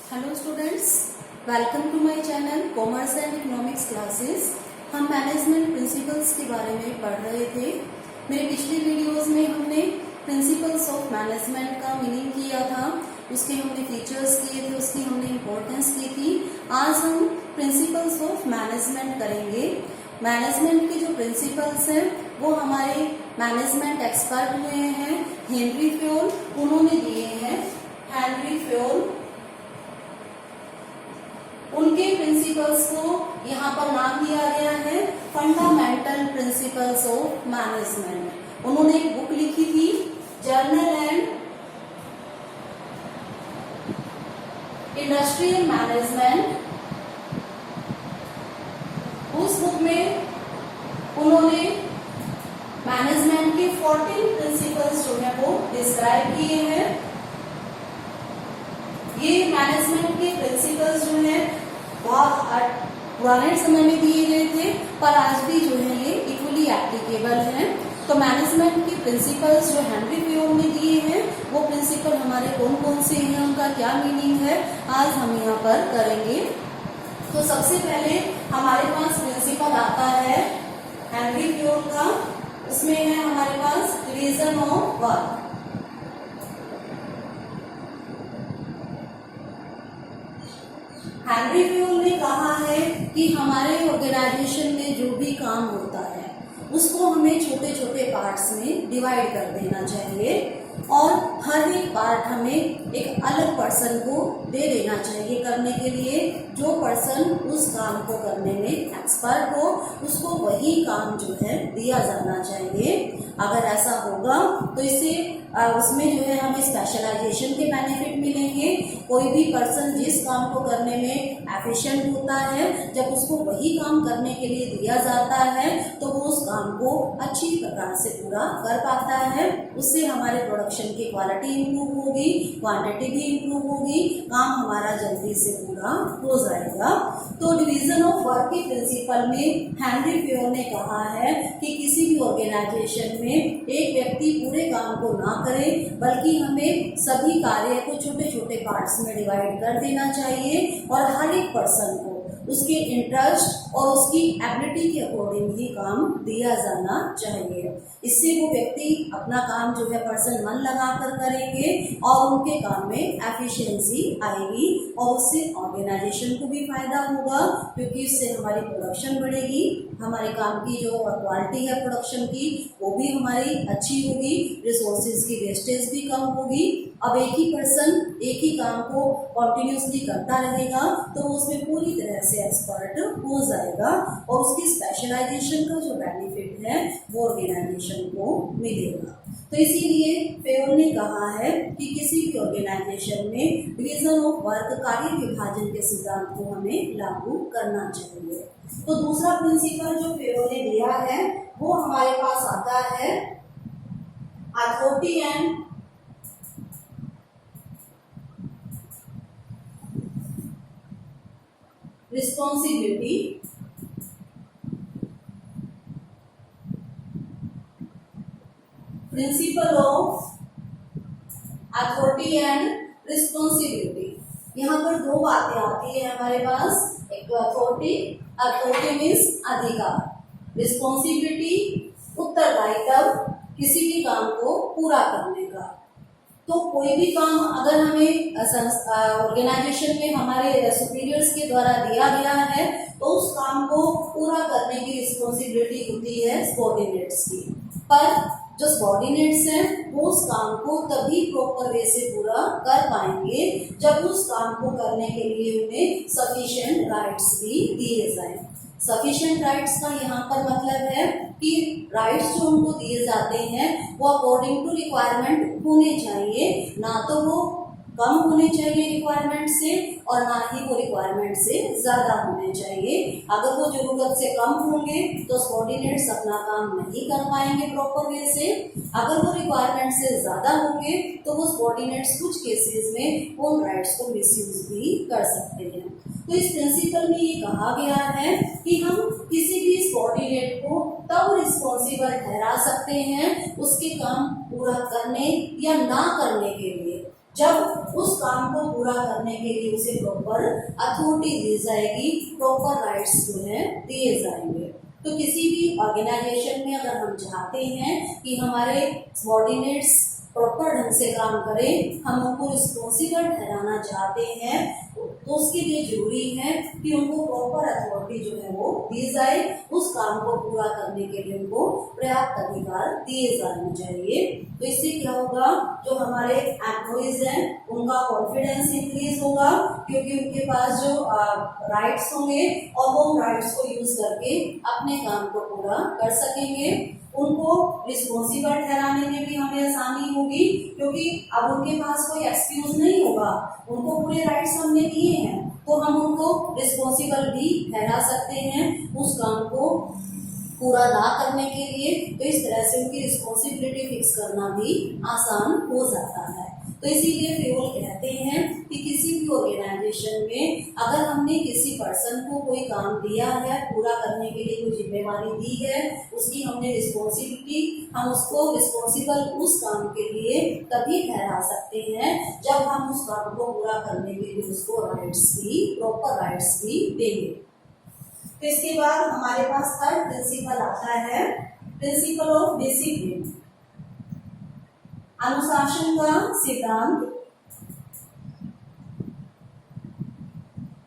Hello students, welcome to my channel commerce and economics classes. हम management principles के बारे में पढ़ रहे थे। मेरे पिछले वीडियोस में हमने प्रिंसिपल्स ऑफ मैनेजमेंट का मीनिंग किया था, उसके हमने फीचर्स किए थे, उसकी हमने इम्पोर्टेंस की थी। आज हम प्रिंसिपल्स ऑफ मैनेजमेंट करेंगे। मैनेजमेंट के जो प्रिंसिपल्स हैं वो हमारे मैनेजमेंट एक्सपर्ट हुए हैं हेनरी फ्योल, उन्होंने दिए हैं। हेनरी फ्योल, उनके प्रिंसिपल्स को यहाँ पर नाम दिया गया है फंडामेंटल प्रिंसिपल्स ऑफ मैनेजमेंट। उन्होंने एक बुक लिखी थी जर्नल एंड इंडस्ट्रियल मैनेजमेंट। उस बुक में उन्होंने मैनेजमेंट के 14 प्रिंसिपल्स जो है वो डिस्क्राइब किए हैं। ये मैनेजमेंट के प्रिंसिपल्स जो है बहुत पुराने समय में दिए गए थे, पर आज भी जो है ये इक्वली एप्लीकेबल हैं। तो मैनेजमेंट के प्रिंसिपल्स जो हेनरी फ्योल ने दिए हैं वो प्रिंसिपल हमारे कौन कौन से हैं, उनका क्या मीनिंग है, आज हम यहाँ पर करेंगे। तो सबसे पहले हमारे पास प्रिंसिपल आता है हेनरी फ्योल का, उसमें है हमारे पास division of work. Henry Fayol ने कहा है कि हमारे ऑर्गेनाइजेशन में जो भी काम होता है उसको हमें छोटे छोटे पार्ट्स में डिवाइड कर देना चाहिए और हर एक पार्ट हमें एक अलग पर्सन को दे देना चाहिए करने के लिए। जो पर्सन उस काम को करने में एक्सपर्ट हो उसको वही काम जो है दिया जाना चाहिए। अगर ऐसा होगा तो इससे उसमें जो है हमें स्पेशलाइजेशन के बेनिफिट मिलेंगे। कोई भी पर्सन जिस काम को करने में एफिशिएंट होता है, जब उसको वही काम करने के लिए दिया जाता है तो वो उस काम को अच्छी प्रकार से पूरा कर पाता है। उससे हमारे प्रोडक्शन की क्वालिटी इंप्रूव होगी, क्वांटिटी भी इंप्रूव होगी, काम हमारा जल्दी से पूरा हो जाएगा। तो डिवीजन ऑफ वर्क के प्रिंसिपल में हेनरी फ्योल ने कहा है कि किसी भी ऑर्गेनाइजेशन में एक व्यक्ति पूरे काम को ना करे, बल्कि हमें सभी कार्य को छोटे छोटे पार्ट्स में डिवाइड कर देना चाहिए और हर एक पर्सन को उसके इंटरेस्ट और उसकी एबिलिटी के अकॉर्डिंग ही काम दिया जाना चाहिए। इससे वो व्यक्ति अपना काम जो है पर्सन मन लगाकर करेंगे और उनके काम में एफिशिएंसी आएगी और उससे ऑर्गेनाइजेशन को भी फायदा होगा, क्योंकि इससे हमारी प्रोडक्शन बढ़ेगी, हमारे काम की जो क्वालिटी है प्रोडक्शन की वो भी हमारी अच्छी होगी, रिसोर्सेज की वेस्टेज भी कम होगी। अब एक ही पर्सन एक ही काम को कॉन्टिन्यूसली करता रहेगा तो वो उसमें पूरी तरह से एक्सपर्ट हो जाएगा और उसकी स्पेशलाइजेशन का जो बेनिफिट है वो ऑर्गेनाइजेशन को मिलेगा। तो इसीलिए फ्योल ने कहा है कि किसी भी ऑर्गेनाइजेशन में डिवीजन ऑफ वर्क, कार्य विभाजन के सिद्धांत को हमें लागू करना चाहिए। तो दूसरा प्रिंसिपल जो फ्योल ने दिया है वो हमारे पास आता है authority and responsibility. Principle of authority and responsibility. यहाँ पर दो बातें आती है हमारे पास, एक तो अथॉरिटी मीन्स अधिकार, रिस्पॉन्सिबिलिटी उत्तरदायित्व किसी भी काम को पूरा करने का। तो कोई भी काम अगर हमें ऑर्गेनाइजेशन में हमारे सुपीरियर्स के द्वारा दिया गया है तो उस काम को पूरा करने की रिस्पॉन्सिबिलिटी होती है सबऑर्डिनेट्स की। पर जो सबऑर्डिनेट्स हैं वो उस काम को तभी प्रॉपर वे से पूरा कर पाएंगे जब उस काम को करने के लिए उन्हें सफिशिएंट राइट्स भी दिए जाएं। सफिशिएंट राइट्स का यहाँ पर मतलब है कि राइट्स जो उनको दिए जाते हैं वो अकॉर्डिंग टू रिक्वायरमेंट होने चाहिए, ना तो वो कम होने चाहिए रिक्वायरमेंट से और ना ही वो रिक्वायरमेंट से ज़्यादा होने चाहिए। अगर वो जरूरत से कम होंगे तो सबऑर्डिनेट्स अपना काम नहीं कर पाएंगे प्रॉपर वे से। अगर वो रिक्वायरमेंट से ज़्यादा होंगे तो वो सबऑर्डिनेट्स कुछ केसेस में उन राइट्स को मिसयूज भी कर सकते हैं। तो इस प्रिंसिपल में ये कहा गया है कि हम किसी भी सबऑर्डिनेट को तब रिस्पॉन्सिबल ठहरा सकते हैं उसके काम पूरा करने या ना करने के लिए जब उस काम को पूरा करने के लिए उसे प्रॉपर अथॉरिटी दी जाएगी, प्रॉपर राइट्स जो है दिए जाएंगे। तो किसी भी ऑर्गेनाइजेशन में अगर हम चाहते हैं कि हमारे सबऑर्डिनेट्स प्रॉपर ढंग से काम करें, हम उनको रिस्पॉन्सिबल ठहराना चाहते हैं, तो उसके लिए जरूरी है कि उनको प्रॉपर अथॉरिटी जो है वो दी जाए, उस काम को पूरा करने के लिए उनको पर्याप्त अधिकार दिए जाने चाहिए। तो इससे क्या होगा, जो हमारे एम्प्लॉइज हैं उनका कॉन्फिडेंस इंक्रीज होगा, क्योंकि उनके पास जो राइट्स होंगे और वो राइट्स को यूज करके अपने काम को पूरा कर सकेंगे। उनको रिस्पॉन्सिबल ठहराने में भी हमें आसानी होगी, क्योंकि अब उनके पास कोई एक्सक्यूज नहीं होगा, उनको पूरे राइट्स हमने दिए हैं, तो हम उनको रिस्पॉन्सिबल भी ठहरा सकते हैं उस काम को पूरा ना करने के लिए। तो इस तरह से उनकी रिस्पॉन्सिबिलिटी फिक्स करना भी आसान हो जाता है। तो इसीलिए फ्योल कहते हैं कि किसी भी ऑर्गेनाइजेशन में अगर हमने किसी पर्सन को कोई काम दिया है, पूरा करने के लिए कोई जिम्मेवारी दी है, उसकी हमने रिस्पॉन्सिबिलिटी, हम उसको रिस्पॉन्सिबल उस काम के लिए तभी ठहरा सकते हैं जब हम उस काम को पूरा करने के लिए उसको राइट्स भी, प्रॉपर राइट्स भी देंगे। तो इसके बाद हमारे पास थर्ड प्रिंसिपल आता है, प्रिंसिपल ऑफ डिसिप्लिन, अनुशासन का सिद्धांत।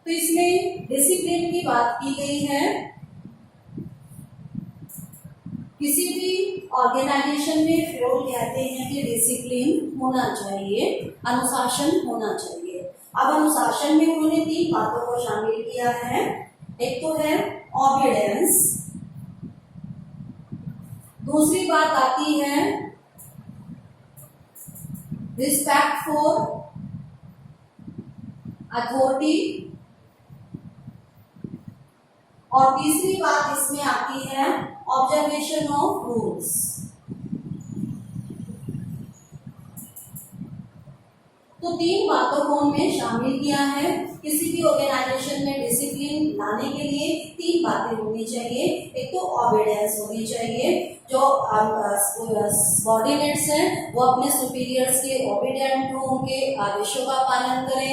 तो इसमें डिसिप्लिन की बात की गई है। किसी भी ऑर्गेनाइजेशन में फ्योल कहते हैं कि डिसिप्लिन होना चाहिए, अनुशासन होना चाहिए। अब अनुशासन में उन्होंने 3 बातों को शामिल किया है। एक तो है ऑबिडेंस, दूसरी बात आती है रिस्पेक्ट फॉर अथॉरिटी, और तीसरी बात इसमें आती है ऑब्जर्वेशन ऑफ रूल्स। तो 3 बातों को हमने शामिल किया है। किसी भी ऑर्गेनाइजेशन में डिसिप्लिन लाने के लिए 3 बातें होनी चाहिए। एक तो ऑबिडेंस होनी चाहिए, जो सबऑर्डिनेट्स हैं वो अपने सुपीरियर्स के ऑबिडेंट हो, उनके आदेशों का पालन करें,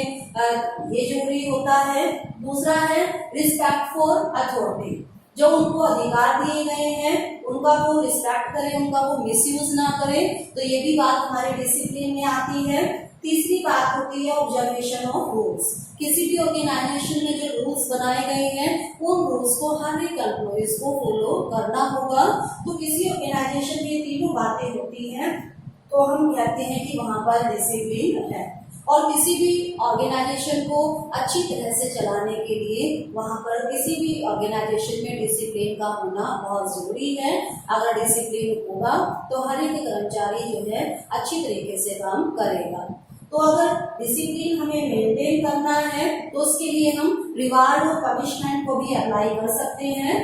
ये जरूरी होता है। दूसरा है रिस्पेक्ट फॉर अथॉरिटी, जो उनको अधिकार दिए गए हैं उनका वो रिस्पेक्ट करें, उनका वो मिसयूज ना करें, तो ये भी बात हमारे डिसिप्लिन में आती है। तीसरी बात होती है ऑब्जर्वेशन ऑफ रूल्स। किसी भी ऑर्गेनाइजेशन में जो रूल्स बनाए गए हैं उन रूल्स को हर एक एम्प्लॉइज को फॉलो करना होगा। तो किसी ऑर्गेनाइजेशन में ये तीनों बातें होती हैं तो हम कहते हैं कि वहां पर डिसिप्लिन है। और किसी भी ऑर्गेनाइजेशन को अच्छी तरह से चलाने के लिए वहां पर किसी भी ऑर्गेनाइजेशन में डिसिप्लिन का होना बहुत जरूरी है। अगर डिसिप्लिन होगा तो हर एक कर्मचारी जो है अच्छी तरीके से काम करेगा। तो अगर डिसिप्लिन हमें मेंटेन करना है तो उसके लिए हम रिवार्ड और पनिशमेंट को भी अप्लाई कर सकते हैं।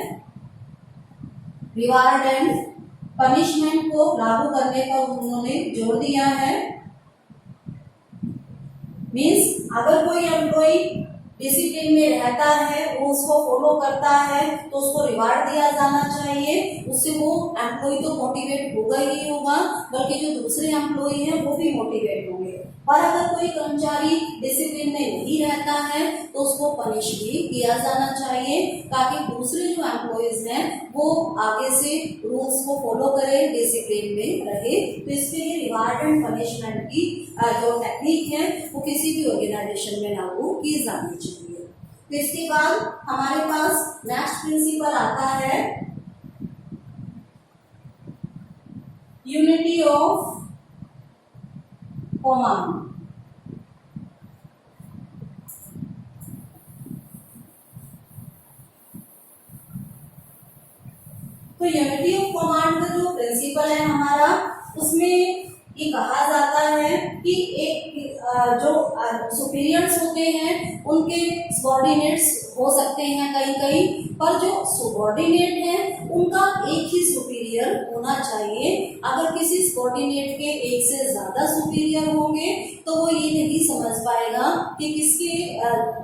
रिवार्ड एंड पनिशमेंट को लागू करने पर उन्होंने जोर दिया है। मीन्स अगर कोई एम्प्लॉई डिसिप्लिन में रहता है, वो उसको फॉलो करता है, तो उसको रिवार्ड दिया जाना चाहिए। उससे वो एम्प्लॉई तो मोटिवेट होगा ही होगा, बल्कि जो दूसरे एम्प्लॉई हैं वो भी मोटिवेट होंगे। पर अगर कोई कर्मचारी डिसिप्लिन में नहीं रहता है तो उसको पनिश भी किया जाना चाहिए, ताकि दूसरे जो एम्प्लॉइज हैं वो आगे से रूल्स को फॉलो करें, डिसिप्लिन में रहे। तो इसके लिए रिवार्ड एंड पनिशमेंट की जो टेक्निक है वो किसी भी ऑर्गेनाइजेशन में लागू की जानी चाहिए। तो इसके बाद हमारे पास नेक्स्ट प्रिंसिपल आता है यूनिटी ऑफ कमांड। तो यूनिटी ऑफ कमांड का जो प्रिंसिपल है हमारा, उसमें ये कहा जाता है कि एक जो सुपीरियर्स होते हैं उनके सबऑर्डिनेट्स हो सकते हैं कहीं कहीं, पर जो सबऑर्डिनेट हैं उनका एक ही सुपीरियर होना चाहिए। अगर किसी सबऑर्डिनेट के एक से ज्यादा सुपीरियर होंगे तो वो ये नहीं समझ पाएगा कि किसके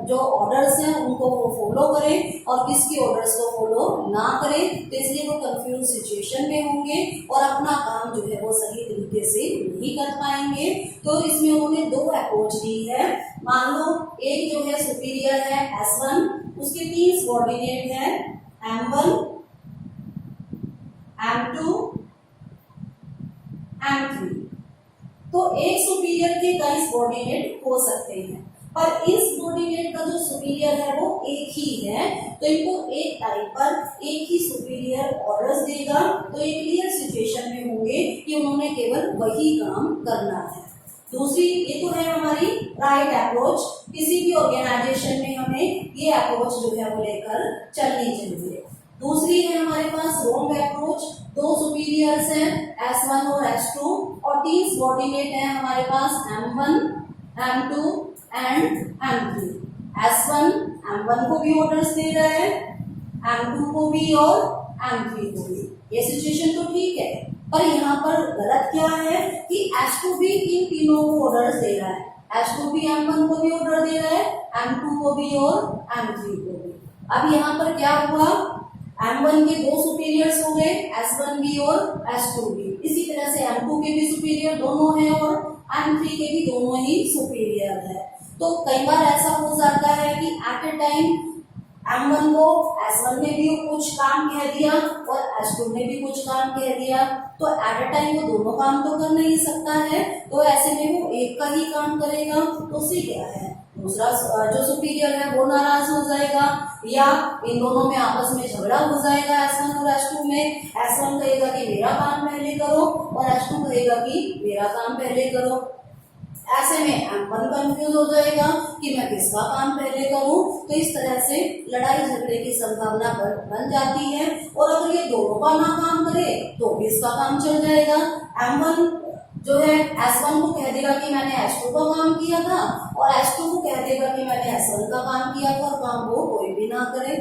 जो ऑर्डर्स हैं उनको वो फॉलो करें और किसके ऑर्डर्स को फॉलो ना करें। तो इसलिए वो कंफ्यूज सिचुएशन में होंगे और अपना काम जो है वो सही तरीके से नहीं कर पाएंगे। तो इसमें उन्होंने 2 अप्रोच दी है। मान लो एक जो है सुपीरियर है S1, उसके 3 सबऑर्डिनेट है M1, M2, M3। तो एक सुपीरियर के कई सबऑर्डिनेट हो सकते हैं, पर इस सबऑर्डिनेट का जो सुपीरियर है वो एक ही है, तो इनको एक टाइम पर एक ही सुपीरियर ऑर्डर्स देगा, तो ये क्लियर सिचुएशन में होंगे कि उन्होंने केवल वही काम करना है। दूसरी, ये तो है हमारी राइट अप्रोच, किसी भी ऑर्गेनाइजेशन में हमें ये अप्रोच जो है वो लेकर चलनी चाहिए। दूसरी है हमारे पास रॉन्ग अप्रोच, 2 सुपीरियर्स हैं S1 और S2 और 3 सबऑर्डिनेट हैं हमारे पास M1, M2 and M3। S1 M1 को भी ऑर्डर्स दे रहा है, M2 को भी और M3 को भी। ये सिचुएशन तो ठीक है, पर यहाँ पर गलत क्या है कि S2 भी इन तीनों को ऑर्डर्स दे रहा है। S2 भी M1 को भी ऑर्डर दे रहा है, M2 को भी और M3 को भी। अब यहाँ पर क्या हुआ, M1 के 2 सुपीरियर्स हो गए, S1 भी और S2 भी। इसी तरह से M2 के भी सुपीरियर दोनों हैं और M3 के भी दोनों ही सुपीरियर है। तो कई बार ऐसा हो जाता है कि एट ए टाइम M1 को S1 ने भी कुछ काम कह दिया और S2 ने भी कुछ काम कह दिया, तो एट ए टाइम वो दोनों काम तो कर नहीं सकता है, तो ऐसे में वो एक का ही काम करेगा, तो उससे क्या है, दूसरा जो सुपीरियर है वो नाराज हो जाएगा या इन दोनों में आपस में झगड़ा हो जाएगा S1 और S2 में। S1 कहेगा कि मेरा काम पहले करो और S2 कहेगा कि मेरा काम पहले करो। ऐसे में M1 कंफ्यूज हो जाएगा कि मैं किसका काम पहले करूं, तो इस तरह से लड़ाई झगड़े की संभावना बन जाती है। और अगर ये दोनों का ना काम करे तो भी इसका काम चल जाएगा। M1 जो है S1 को कह देगा कि मैंने S2 का काम किया था और S2 को कह देगा कि मैंने S1 का काम किया था और काम वो कोई भी ना करे।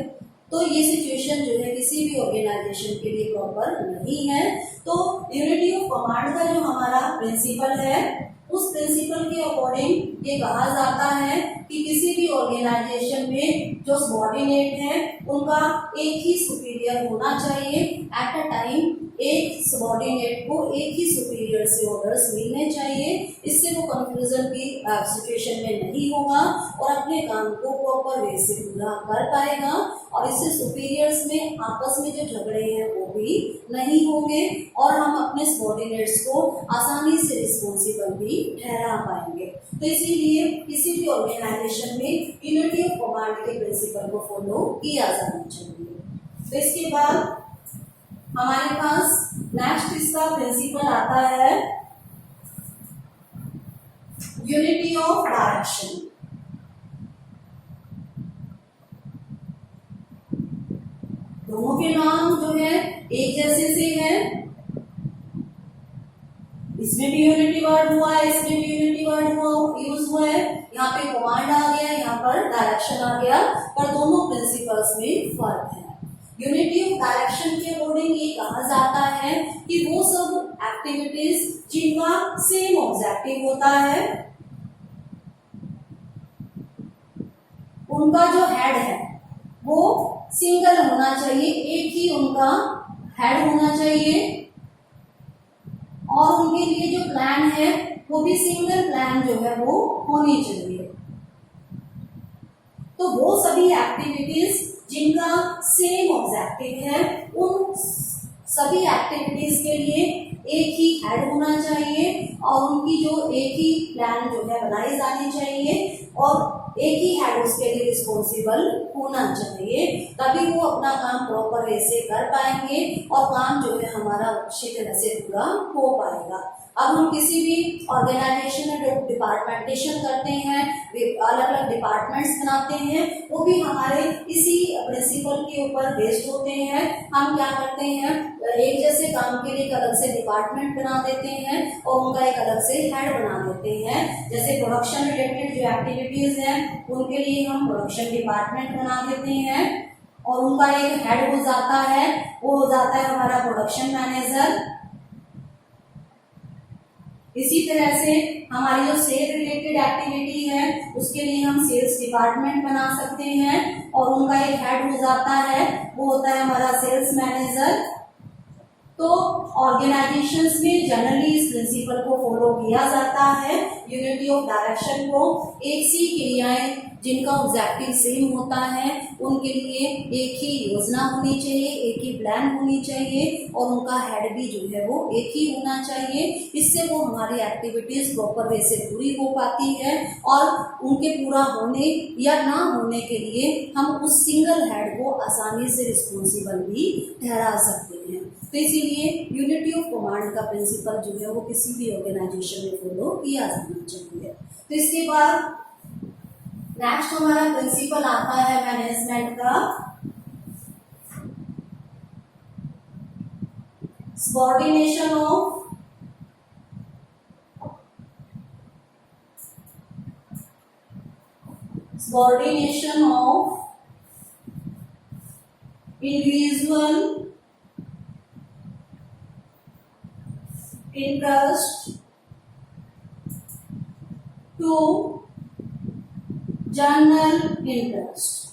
तो ये सिचुएशन जो है किसी भी ऑर्गेनाइजेशन के लिए प्रॉपर नहीं है। तो यूनिटी ऑफ कमांड का जो हमारा प्रिंसिपल है, उस प्रिंसिपल के अकॉर्डिंग ये कहा जाता है कि किसी भी ऑर्गेनाइजेशन में जो सबऑर्डिनेट है उनका एक ही सुपीरियर होना चाहिए। एट अ टाइम एक सबऑर्डिनेट को एक ही सुपीरियर से ऑर्डर्स मिलने चाहिए, इससे वो कंफ्यूजन की सिचुएशन में नहीं होगा और अपने काम को प्रॉपर वे से पूरा कर पाएगा। और इससे सुपीरियर्स में आपस में जो झगड़े हैं वो भी नहीं होंगे और हम अपने सबऑर्डिनेट्स को आसानी से रिस्पॉन्सिबल भी ठहरा पाएंगे। तो इसीलिए किसी भी ऑर्गेनाइजेशन में यूनिटी ऑफ कमांड के प्रिंसिपल को फॉलो किया जाना चाहिए। तो इसके बाद हमारे पास नेक्स्ट इसका प्रिंसिपल आता है यूनिटी ऑफ डायरेक्शन। दोनों के नाम जो है एक जैसे से है, इसमें भी यूनिटी वर्ड हुआ है, इसमें भी यूनिटी वर्ड यूज हुआ है। यहाँ पे कमांड आ गया, यहाँ पर डायरेक्शन आ गया, पर दोनों प्रिंसिपल्स में फर्क है। यूनिटी ऑफ डायरेक्शन के अकॉर्डिंग ये कहा जाता है कि वो सब एक्टिविटीज जिनका सेम ऑब्जेक्टिव होता है, उनका जो हेड है वो सिंगल होना चाहिए, एक ही उनका हेड होना चाहिए और उनके लिए जो प्लान है वो भी सिंगल प्लान जो है वो होनी चाहिए। तो वो सभी एक्टिविटीज जिनका सेम ऑब्जेक्टिव है, उन सभी एक्टिविटीज के लिए एक ही हेड होना चाहिए और उनकी जो एक ही प्लान जो है बनाई जानी चाहिए और एक ही हेड उसके लिए रिस्पॉन्सिबल होना चाहिए, तभी वो अपना काम प्रॉपर वे से कर पाएंगे और काम जो है हमारा अच्छी तरह से पूरा हो पाएगा। अब हम किसी भी ऑर्गेनाइजेशन में जो डिपार्टमेंटेशन करते हैं, अलग अलग डिपार्टमेंट्स बनाते हैं, वो भी हमारे इसी प्रिंसिपल के ऊपर बेस्ड होते हैं। हम क्या करते हैं, एक जैसे काम के लिए एक अलग से डिपार्टमेंट बना देते हैं और उनका एक अलग से हेड बना देते हैं। जैसे प्रोडक्शन रिलेटेड जो एक्टिविटीज हैं उनके लिए हम प्रोडक्शन डिपार्टमेंट बना देते हैं और उनका एक हेड हो जाता है, वो हो जाता है हमारा प्रोडक्शन मैनेजर। इसी तरह से हमारी जो सेल रिलेटेड एक्टिविटी है उसके लिए हम सेल्स डिपार्टमेंट बना सकते हैं और उनका एक हेड हो जाता है, वो होता है हमारा सेल्स मैनेजर। तो ऑर्गेनाइजेशंस में जनरली इस प्रिंसिपल को फॉलो किया जाता है, यूनिटी ऑफ डायरेक्शन को। एक सी क्रियाएं जिनका ऑब्जेक्टिव सेम होता है उनके लिए एक ही योजना होनी चाहिए, एक ही प्लान होनी चाहिए और उनका हेड भी जो है वो एक ही होना चाहिए। इससे वो हमारी एक्टिविटीज प्रॉपर वे से पूरी हो पाती है और उनके पूरा होने या ना होने के लिए हम उस सिंगल हेड को आसानी से रिस्पॉन्सिबल भी ठहरा सकते हैं। तो इसीलिए यूनिटी ऑफ कमांड का प्रिंसिपल जो है वो किसी भी ऑर्गेनाइजेशन में फॉलो किया जाना चाहिए। तो इसके बाद नेक्स्ट हमारा प्रिंसिपल आता है मैनेजमेंट का, subordination of individual interest to general interest.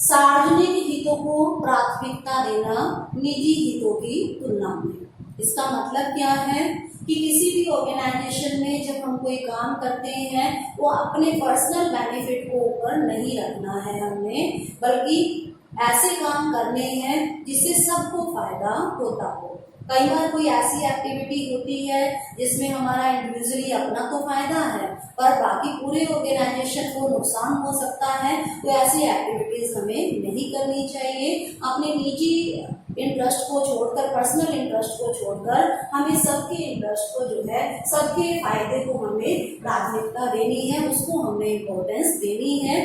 सार्वजनिक हितों को प्राथमिकता देना निजी हितों की तुलना में। इसका मतलब क्या है कि किसी भी ऑर्गेनाइजेशन में जब हम कोई काम करते हैं वो अपने पर्सनल बेनिफिट को ऊपर नहीं रखना है हमने, बल्कि ऐसे काम करने हैं जिससे सबको फायदा होता हो। कई बार कोई ऐसी एक्टिविटी होती है जिसमें हमारा इंडिविजुअली अपना तो फायदा है पर बाकी पूरे ऑर्गेनाइजेशन को नुकसान हो सकता है, तो ऐसी एक्टिविटीज हमें नहीं करनी चाहिए। अपने निजी इंटरेस्ट को छोड़कर, पर्सनल इंटरेस्ट को छोड़कर हमें सबके इंटरेस्ट को जो है, सबके फायदे को हमें प्राथमिकता देनी है, उसको हमें इम्पोर्टेंस देनी है।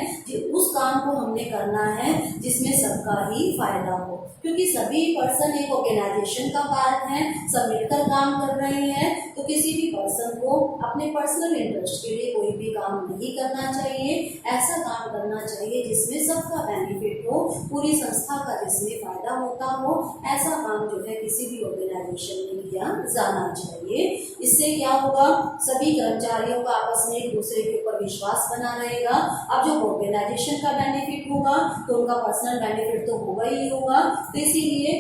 उस काम को हमने करना है जिसमें सबका ही फायदा हो, क्योंकि सभी पर्सन एक ऑर्गेनाइजेशन का पार्ट है, सब मिलकर काम कर रहे हैं। तो किसी भी पर्सन को अपने पर्सनल इंटरेस्ट के लिए कोई भी काम नहीं करना चाहिए। ऐसा काम करना चाहिए जिसमें सबका बेनिफिट हो, पूरी संस्था का जिसमें फायदा होता हो, ऐसा काम जो है किसी भी ऑर्गेनाइजेशन में किया जाना चाहिए। इससे क्या होगा, सभी कर्मचारियों का आपस में एक दूसरे के ऊपर विश्वास बना रहेगा। अब जो ऑर्गेनाइजेशन का बेनिफिट होगा तो उनका पर्सनल बेनिफिट तो होगा ही होगा। तो इसीलिए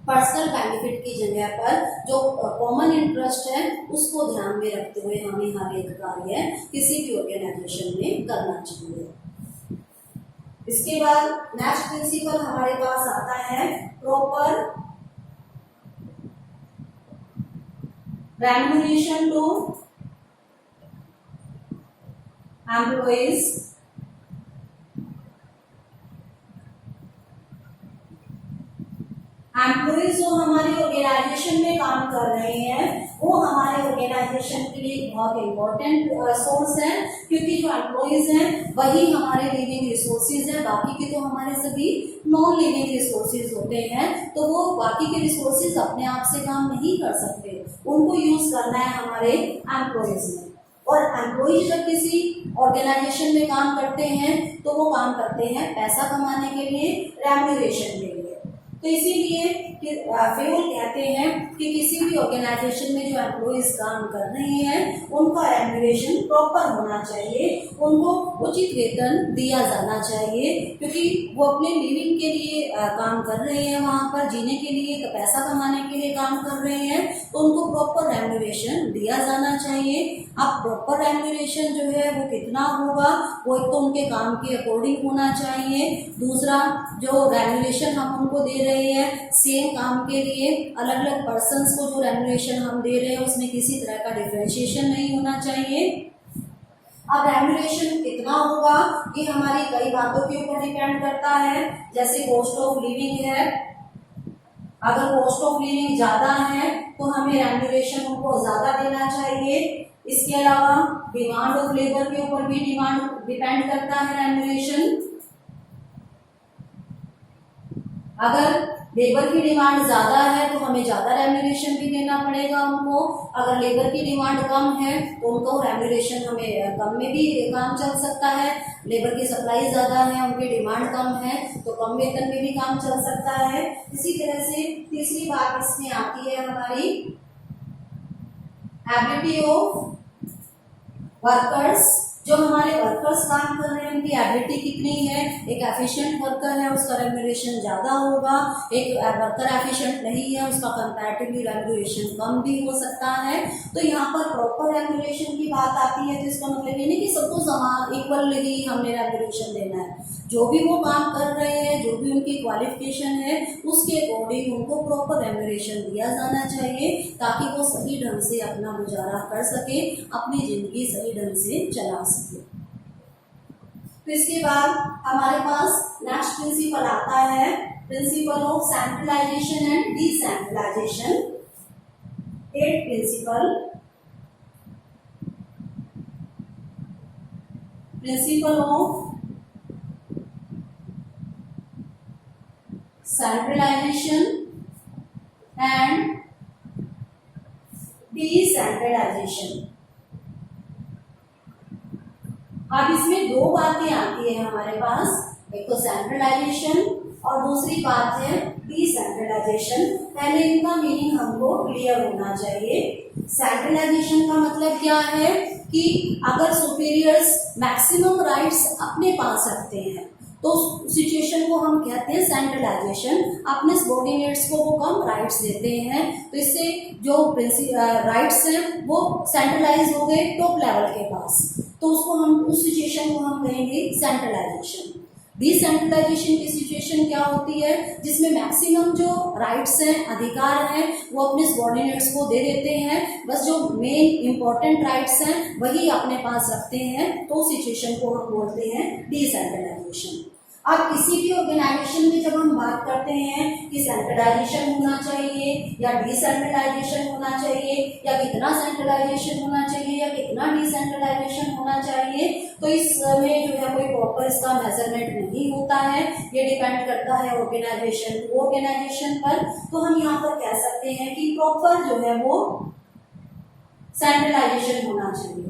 पर्सनल बेनिफिट की जगह पर जो कॉमन इंटरेस्ट है उसको ध्यान में रखते हुए हमें हर एक कार्य किसी भी ऑर्गेनाइजेशन में करना चाहिए। इसके बाद नेक्स्ट प्रिंसिपल हमारे पास आता है proper remuneration to employees. Employees जो हमारे ऑर्गेनाइजेशन में काम कर रहे हैं वो हमारे ऑर्गेनाइजेशन के लिए बहुत इम्पोर्टेंट सोर्स है, क्योंकि जो एम्प्लॉइज हैं वही हमारे लिविंग रिसोर्सेज हैं। बाकी के तो हमारे सभी नॉन लिविंग रिसोर्सेज होते हैं, तो वो बाकी के रिसोर्सेज अपने आप से काम नहीं कर सकते, उनको यूज करना है हमारे एम्प्लॉइज में। और एम्प्लॉइज जब किसी ऑर्गेनाइजेशन में काम करते हैं तो वो काम करते हैं पैसा कमाने के लिए, रेम्युनरेशन के लिए। तो इसीलिए फेवल कहते हैं कि किसी भी ऑर्गेनाइजेशन में जो एम्प्लॉइज काम कर रहे हैं उनका रेम्युनरेशन प्रॉपर होना चाहिए, उनको उचित वेतन दिया जाना चाहिए, क्योंकि वो अपने लिविंग के लिए काम कर रहे हैं, वहाँ पर जीने के लिए, पैसा कमाने के लिए काम कर रहे हैं, तो उनको प्रॉपर रेम्युनरेशन दिया जाना चाहिए। अब प्रॉपर रेम्युनरेशन जो है वो कितना होगा, वो एक तो उनके काम के अकॉर्डिंग होना चाहिए। दूसरा, जो रेम्युनरेशन हम उनको दे रहे हैं सेम काम के लिए अलग अलग पर्सन्स को जो रेम्युनरेशन हम दे रहे हैं उसमें किसी तरह का डिफरेंशिएशन नहीं होना चाहिए। अब रेम्युनरेशन कितना होगा ये हमारी कई बातों के ऊपर डिपेंड करता है, जैसे कॉस्ट ऑफ लिविंग है। अगर कॉस्ट ऑफ लिविंग ज्यादा है तो हमें रेम्युनरेशन उनको ज्यादा देना चाहिए। इसके अलावा डिमांड ऑफ लेबर के ऊपर भी डिपेंड करता है रेम्युनरेशन। अगर लेबर की डिमांड ज्यादा है तो हमें ज्यादा रेम्युनरेशन भी देना पड़ेगा उनको। अगर लेबर की डिमांड कम है तो उनको रेम्युनरेशन हमें कम में भी काम चल सकता है। लेबर की सप्लाई ज्यादा है, उनकी डिमांड कम है तो कम वेतन में भी काम चल सकता है। इसी तरह से तीसरी बात इसमें आती है हमारी एबिलिटी ऑफ वर्कर्स, जो हमारे वर्कर्स काम कर रहे हैं उनकी एबिलिटी कितनी है, एक एफिशिएंट वर्कर है उसका रेम्यूनरेशन ज़्यादा होगा, एक वर्कर एफिशिएंट नहीं है उसका कंपैरेटिवली रेम्यूनरेशन कम भी हो सकता है। तो यहाँ पर प्रॉपर रेम्यूनरेशन की बात आती है तो इसका मतलब ये नहीं कि सबको समान इक्वल ही हमें रेम्यूनरेशन देना है। जो भी वो काम कर रहे हैं, जो भी उनकी क्वालिफिकेशन है, उसके अकॉर्डिंग उनको प्रॉपर रेम्यूनरेशन दिया जाना चाहिए ताकि वो सही ढंग से अपना गुजारा कर सके, अपनी ज़िंदगी सही ढंग से चला सके। तो इसके बाद हमारे पास नेक्स्ट प्रिंसिपल आता है, principle of centralisation and decentralisation. 8th principle, principle of centralisation and decentralisation. अब इसमें दो बातें आती है हमारे पास, एक तो सेंट्रलाइजेशन और दूसरी बात है डिसेंट्रलाइजेशन। पहले इनका मीनिंग हमको क्लियर होना चाहिए। सेंट्रलाइजेशन का मतलब क्या है कि अगर सुपीरियर्स मैक्सिमम राइट्स अपने पास रखते हैं तो सिचुएशन को हम कहते हैं सेंट्रलाइजेशन। अपने सबॉर्डिनेट्स को वो कम राइट्स देते हैं तो इससे जो राइट्स हैं वो सेंट्रलाइज हो गए टॉप लेवल के पास, तो उसको हम उस सिचुएशन को हम कहेंगे सेंट्रलाइजेशन। डिसेंट्रलाइजेशन की सिचुएशन क्या होती है जिसमें मैक्सिमम जो राइट्स हैं, अधिकार हैं, वो अपने सबॉर्डिनेट्स को दे देते हैं, बस जो मेन इंपॉर्टेंट राइट्स हैं वही अपने पास रखते हैं, तो सिचुएशन को हम बोलते हैं डिसेंट्रलाइजेशन। अब किसी भी ऑर्गेनाइजेशन में जब हम बात करते हैं कि सेंट्रलाइजेशन होना चाहिए या डिसेंट्रलाइजेशन होना चाहिए या कितना सेंट्रलाइजेशन होना चाहिए या कितना डिसेंट्रलाइजेशन होना चाहिए, तो इसमें जो है कोई प्रॉपर इसका मेजरमेंट नहीं होता है। ये डिपेंड करता है ऑर्गेनाइजेशन टू ऑर्गेनाइजेशन पर। तो हम यहाँ पर कह सकते हैं कि प्रॉपर जो है वो सेंट्रलाइजेशन होना चाहिए।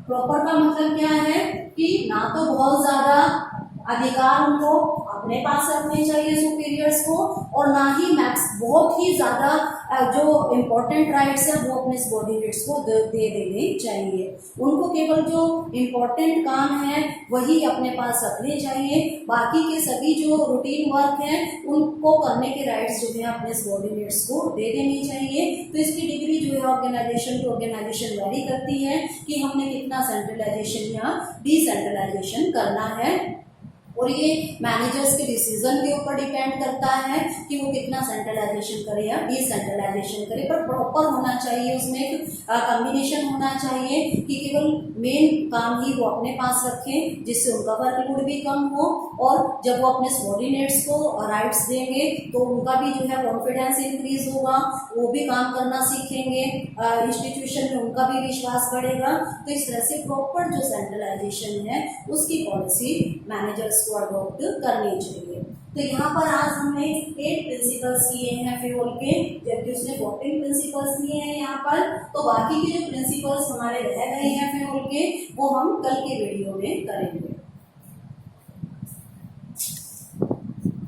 प्रॉपर का मतलब क्या है कि ना तो बहुत ज्यादा अधिकार उनको अपने पास रखने चाहिए सुपीरियर्स को, और ना ही बहुत ही ज्यादा जो इम्पोर्टेंट राइट्स है वो अपने सबॉर्डिनेट्स को दे देने चाहिए। उनको केवल जो इम्पोर्टेंट काम है वही अपने पास रखने चाहिए, बाकी के सभी जो रूटीन वर्क हैं उनको करने के राइट्स जो है अपने सबॉर्डिनेट्स को दे देनी चाहिए। तो इसकी डिग्री जो है ऑर्गेनाइजेशन टू ऑर्गेनाइजेशन वेरी करती है कि हमने कितना सेंट्रलाइजेशन या डिसेंट्रलाइजेशन करना है, और ये मैनेजर्स के डिसीजन के ऊपर डिपेंड करता है कि वो कितना सेंट्रलाइजेशन करे या डिसेंट्रलाइजेशन करे। पर प्रॉपर होना चाहिए, उसमें एक कॉम्बिनेशन होना चाहिए कि केवल मेन काम ही वो अपने पास रखें जिससे उनका वर्कलोड भी कम हो, और जब वो अपने सबॉर्डिनेट्स को राइट्स देंगे तो उनका भी जो है कॉन्फिडेंस इंक्रीज होगा, वो भी काम करना सीखेंगे, इंस्टीट्यूशन में उनका भी विश्वास बढ़ेगा। तो इस तरह से प्रॉपर जो सेंट्रलाइजेशन है उसकी पॉलिसी मैनेजर्स को अडॉप्ट करनी चाहिए। तो यहाँ पर आज हमने 8 प्रिंसिपल्स किए हैं फ्यूल के, जबकि उसने 14 प्रिंसिपल्स लिए हैं यहाँ पर। तो बाकी के जो प्रिंसिपल्स हमारे रह गए हैं फ्यूल के वो हम कल के वीडियो में करेंगे।